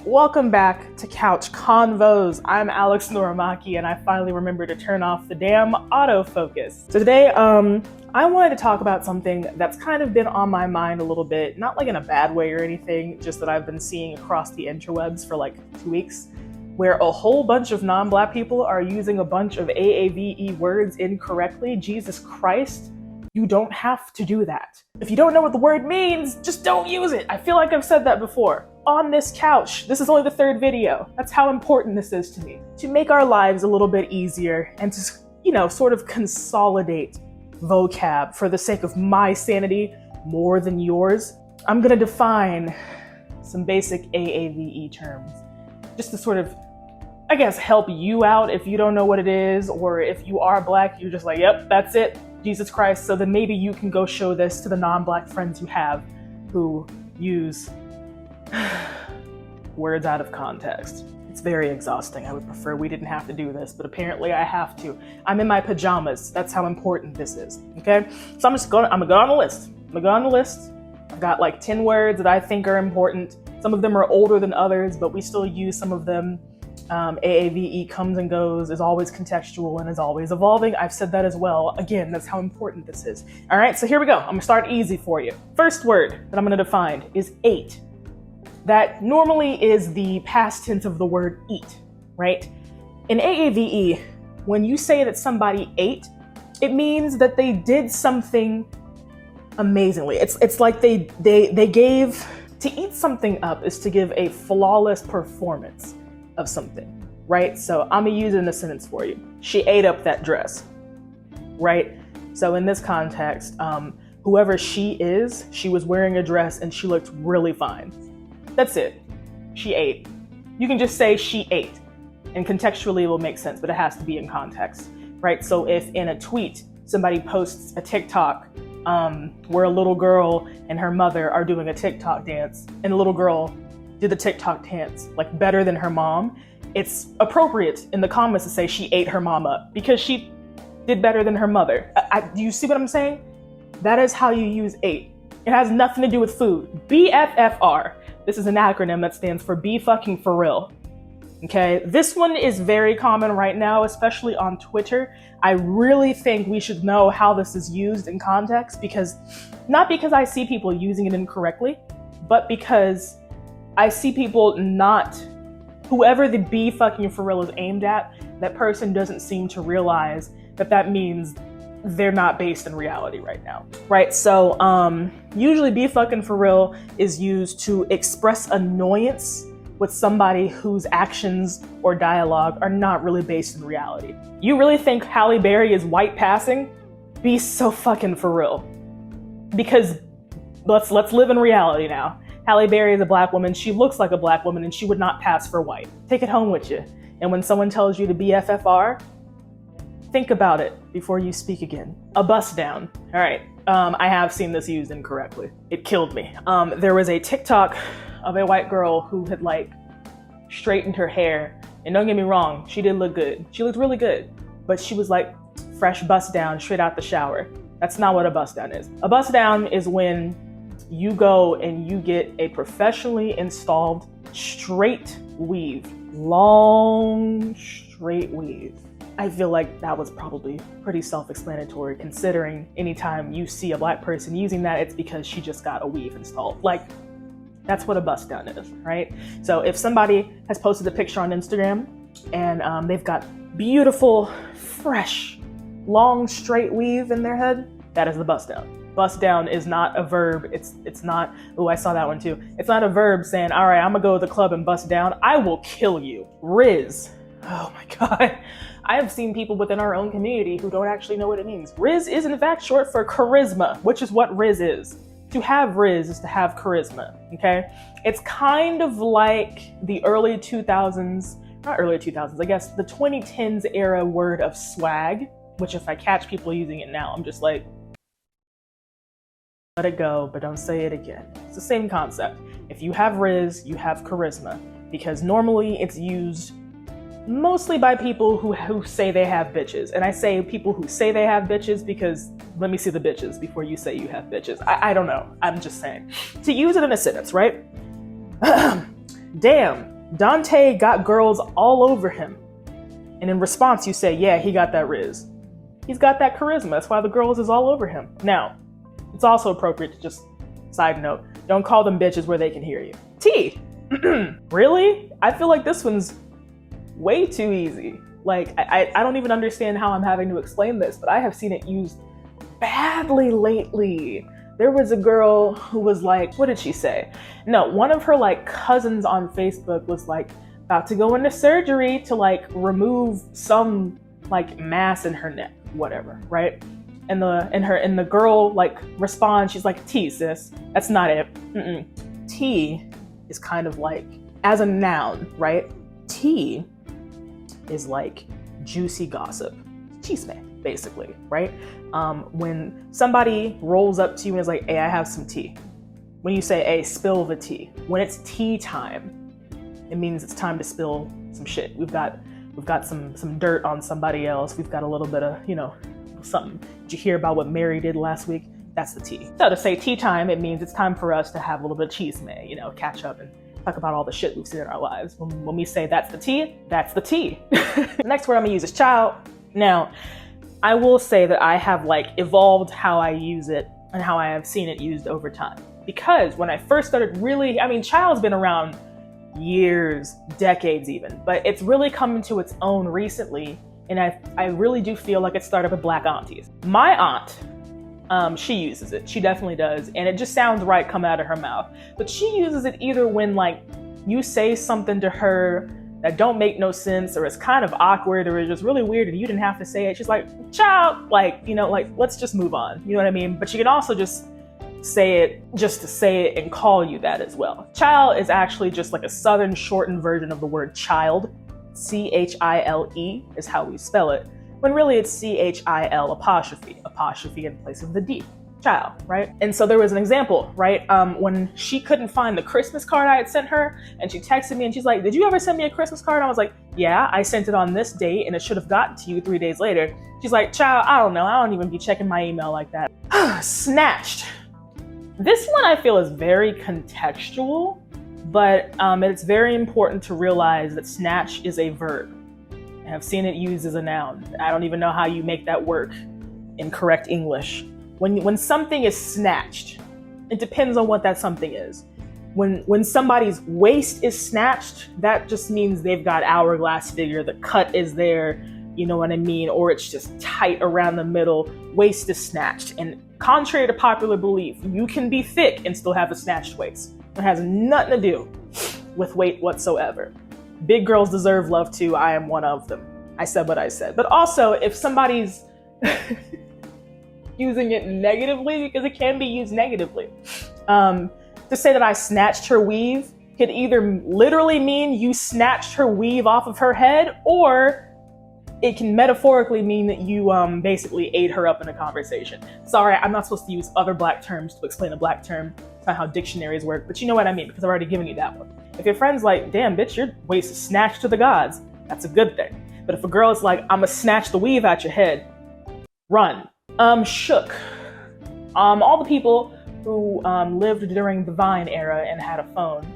Welcome back to Couch Convos. I'm AlexNorimaki, and I finally remembered to turn off the damn autofocus. So today, I wanted to talk about something that's kind of been on my mind a little bit, not like in a bad way or anything, just that I've been seeing across the interwebs for like 2 weeks, where a whole bunch of non-Black people are using a bunch of AAVE words incorrectly. Jesus Christ, you don't have to do that. If you don't know what the word means, just don't use it. I feel like I've said that before. On this couch, this is only the 3rd video. That's how important this is to me. To make our lives a little bit easier and to, sort of consolidate vocab for the sake of my sanity more than yours, I'm gonna define some basic AAVE terms. Just to sort of, I guess, help you out if you don't know what it is, or if you are Black, you're just like, yep, that's it, Jesus Christ. So then maybe you can go show this to the non-Black friends you have who use words out of context. It's very exhausting. I would prefer we didn't have to do this, but apparently I have to. I'm in my pajamas. That's how important this is, okay? So I'm gonna go on the list. I'm gonna go on the list. I've got like 10 words that I think are important. Some of them are older than others, but we still use some of them. AAVE comes and goes, is always contextual, and is always evolving. I've said that as well. Again, that's how important this is. All right, so here we go. I'm gonna start easy for you. First word that I'm gonna define is ate. That normally is the past tense of the word eat, right? In AAVE, when you say that somebody ate, it means that they did something amazingly. It's like they gave, to eat something up is to give a flawless performance of something, right? So I'm gonna use it in a sentence for you. She ate up that dress, right? So in this context, whoever she is, she was wearing a dress and she looked really fine. That's it. She ate. You can just say she ate, and contextually it will make sense, but it has to be in context, right? So if in a tweet, somebody posts a TikTok where a little girl and her mother are doing a TikTok dance, and the little girl did the TikTok dance like better than her mom, it's appropriate in the comments to say she ate her mom up because she did better than her mother. Do you see what I'm saying? That is how you use ate. It has nothing to do with food. BFFR. This is an acronym that stands for be fucking for real. Okay, this one is very common right now, especially on Twitter. I really think we should know how this is used in context, because not because I see people using it incorrectly, but because I see people whoever the be fucking for real is aimed at, that person doesn't seem to realize that that means they're not based in reality right now, right? So usually be fucking for real is used to express annoyance with somebody whose actions or dialogue are not really based in reality. You really think Halle Berry is white passing? Be so fucking for real. Because let's live in reality now. Halle Berry is a Black woman. She looks like a Black woman and she would not pass for white. Take it home with you. And when someone tells you to BFFR, think about it before you speak again. A bust down. All right. I have seen this used incorrectly. It killed me. There was a TikTok of a white girl who had like straightened her hair. And don't get me wrong, she did look good. She looked really good. But she was like fresh bust down straight out the shower. That's not what a bust down is. A bust down is when you go and you get a professionally installed straight weave. Long straight weave. I feel like that was probably pretty self-explanatory, considering anytime you see a Black person using that, it's because she just got a weave installed. Like, that's what a bust down is, right? So if somebody has posted a picture on Instagram and they've got beautiful, fresh, long, straight weave in their head, that is the bust down. Bust down is not a verb. It's not, oh, I saw that one too. It's not a verb saying, all right, I'm gonna go to the club and bust down. I will kill you. Riz. Oh my God. I have seen people within our own community who don't actually know what it means. Riz is in fact short for charisma, which is what Riz is. To have Riz is to have charisma, okay? It's kind of like the early 2000s, not early 2000s, I guess the 2010s era word of swag, which if I catch people using it now, I'm just like, let it go, but don't say it again. It's the same concept. If you have Riz, you have charisma, because normally it's used mostly by people who say they have bitches. And I say people who say they have bitches because let me see the bitches before you say you have bitches. I don't know. I'm just saying. To use it in a sentence, right? Damn, Dante got girls all over him. And in response, you say, yeah, he got that riz. He's got that charisma. That's why the girls is all over him. Now, it's also appropriate to just, side note, don't call them bitches where they can hear you. T. Really? I feel like this one's way too easy. Like, I don't even understand how I'm having to explain this, but I have seen it used badly lately. There was a girl who was like, what did she say? No, one of her like cousins on Facebook was like about to go into surgery to like remove some like mass in her neck, whatever, right? And the girl like responds, she's like, T, sis, that's not it. T is kind of like, as a noun, right? T is like juicy gossip, chisme, basically, right? When somebody rolls up to you and is like, hey, I have some tea. When you say, hey, spill the tea. When it's tea time, it means it's time to spill some shit. We've got some dirt on somebody else. We've got a little bit of, something. Did you hear about what Mary did last week? That's the tea. So to say tea time, it means it's time for us to have a little bit of chisme, catch up and talk about all the shit we've seen in our lives. When we say that's the tea, that's the tea. The next word I'm gonna use is child. Now, I will say that I have like evolved how I use it and how I have seen it used over time. Because when I first started child's been around years, decades even, but it's really come into its own recently. And I really do feel like it started with Black aunties. My aunt, she uses it. She definitely does. And it just sounds right coming out of her mouth. But she uses it either when like you say something to her that don't make no sense, or it's kind of awkward, or it's just really weird and you didn't have to say it. She's like, child, let's just move on. You know what I mean? But you can also just say it just to say it and call you that as well. Child is actually just like a southern shortened version of the word child. C-H-I-L-E is how we spell it, when really it's C-H-I-L apostrophe in place of the D. Child, right? And so there was an example, right? When she couldn't find the Christmas card I had sent her, and she texted me and she's like, did you ever send me a Christmas card? And I was like, yeah, I sent it on this date and it should have gotten to you 3 days later. She's like, child, I don't know. I don't even be checking my email like that. Snatched. This one I feel is very contextual, but it's very important to realize that snatch is a verb. I have seen it used as a noun. I don't even know how you make that work in correct English. When something is snatched, it depends on what that something is. When somebody's waist is snatched, that just means they've got hourglass figure, the cut is there, you know what I mean? Or it's just tight around the middle, waist is snatched. And contrary to popular belief, you can be thick and still have a snatched waist. It has nothing to do with weight whatsoever. Big girls deserve love too. I am one of them. I said what I said. But also, if somebody's using it negatively, because it can be used negatively, to say that I snatched her weave could either literally mean you snatched her weave off of her head, or it can metaphorically mean that you basically ate her up in a conversation. Sorry, I'm not supposed to use other Black terms to explain a Black term. It's not how dictionaries work, but you know what I mean, because I've already given you that one. If your friend's like, damn, bitch, your waist is snatched to the gods, that's a good thing. But if a girl is like, I'ma snatch the weave out your head, run. Shook. All the people who lived during the Vine era and had a phone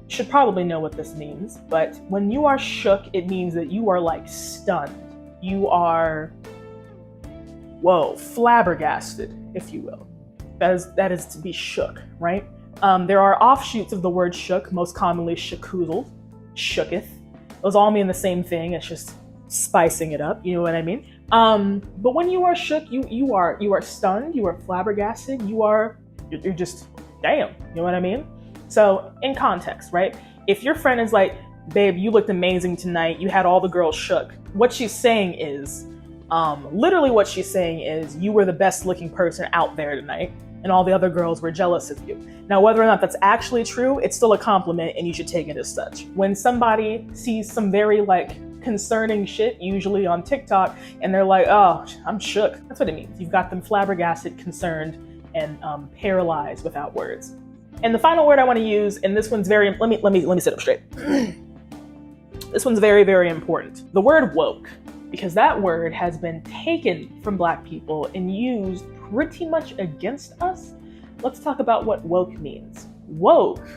should probably know what this means, but when you are shook, it means that you are like stunned. You are, flabbergasted, if you will. That is to be shook, right? There are offshoots of the word shook, most commonly shakoozled, shooketh. Those all mean the same thing. It's just spicing it up. You know what I mean? But when you are shook, you are stunned. You are flabbergasted. You're just damn. You know what I mean? So in context, right? If your friend is like, babe, you looked amazing tonight. You had all the girls shook. What she's saying is, literally what she's saying is, you were the best looking person out there tonight, and all the other girls were jealous of you. Now, whether or not that's actually true, it's still a compliment and you should take it as such. When somebody sees some very concerning shit, usually on TikTok, and they're like, oh, I'm shook. That's what it means. You've got them flabbergasted, concerned, and paralyzed without words. And the final word I want to use, and this one's very, let me sit up straight. This one's very, very important. The word woke, because that word has been taken from Black people and used pretty much against us. Let's talk about what woke means. Woke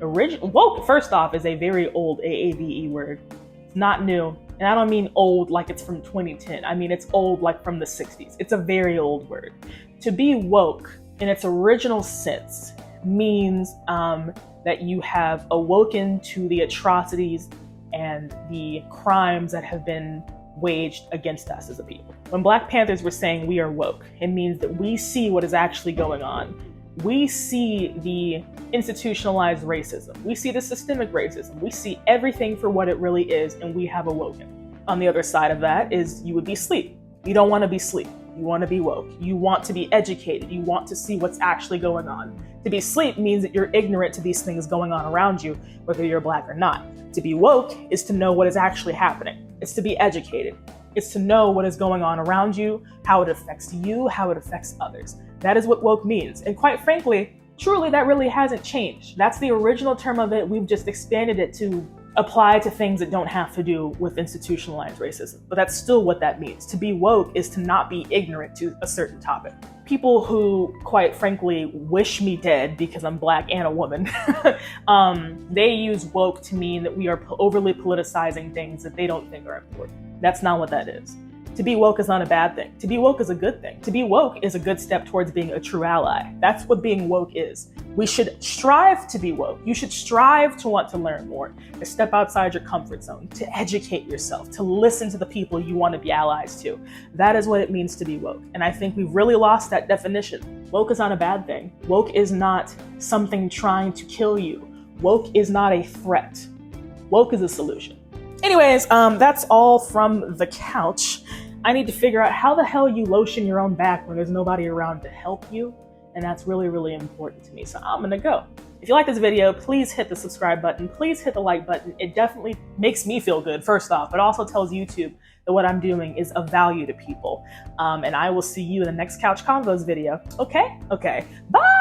Woke, first off, is a very old AAVE word. It's not new. And I don't mean old like it's from 2010. I mean, it's old like from the 60s. It's a very old word. To be woke in its original sense means that you have awoken to the atrocities and the crimes that have been waged against us as a people. When Black Panthers were saying we are woke, it means that we see what is actually going on. We see the institutionalized racism. We see the systemic racism. We see everything for what it really is, and we have awoken. On the other side of that is you would be asleep. You don't want to be asleep. You want to be woke. You want to be educated. You want to see what's actually going on. To be asleep means that you're ignorant to these things going on around you, whether you're Black or not. To be woke is to know what is actually happening. It's to be educated. It's to know what is going on around you, how it affects you, how it affects others. That is what woke means. And quite frankly, truly, that really hasn't changed. That's the original term of it. We've just expanded it to apply to things that don't have to do with institutionalized racism. But that's still what that means. To be woke is to not be ignorant to a certain topic. People who, quite frankly, wish me dead because I'm Black and a woman, they use woke to mean that we are overly politicizing things that they don't think are important. That's not what that is. To be woke is not a bad thing. To be woke is a good thing. To be woke is a good step towards being a true ally. That's what being woke is. We should strive to be woke. You should strive to want to learn more, to step outside your comfort zone, to educate yourself, to listen to the people you want to be allies to. That is what it means to be woke. And I think we've really lost that definition. Woke is not a bad thing. Woke is not something trying to kill you. Woke is not a threat. Woke is a solution. Anyways, that's all from the couch. I need to figure out how the hell you lotion your own back when there's nobody around to help you. And that's really, really important to me. So I'm gonna go. If you like this video, please hit the subscribe button. Please hit the like button. It definitely makes me feel good, first off, but also tells YouTube that what I'm doing is of value to people. And I will see you in the next Couch Convos video. Okay? Okay. Bye!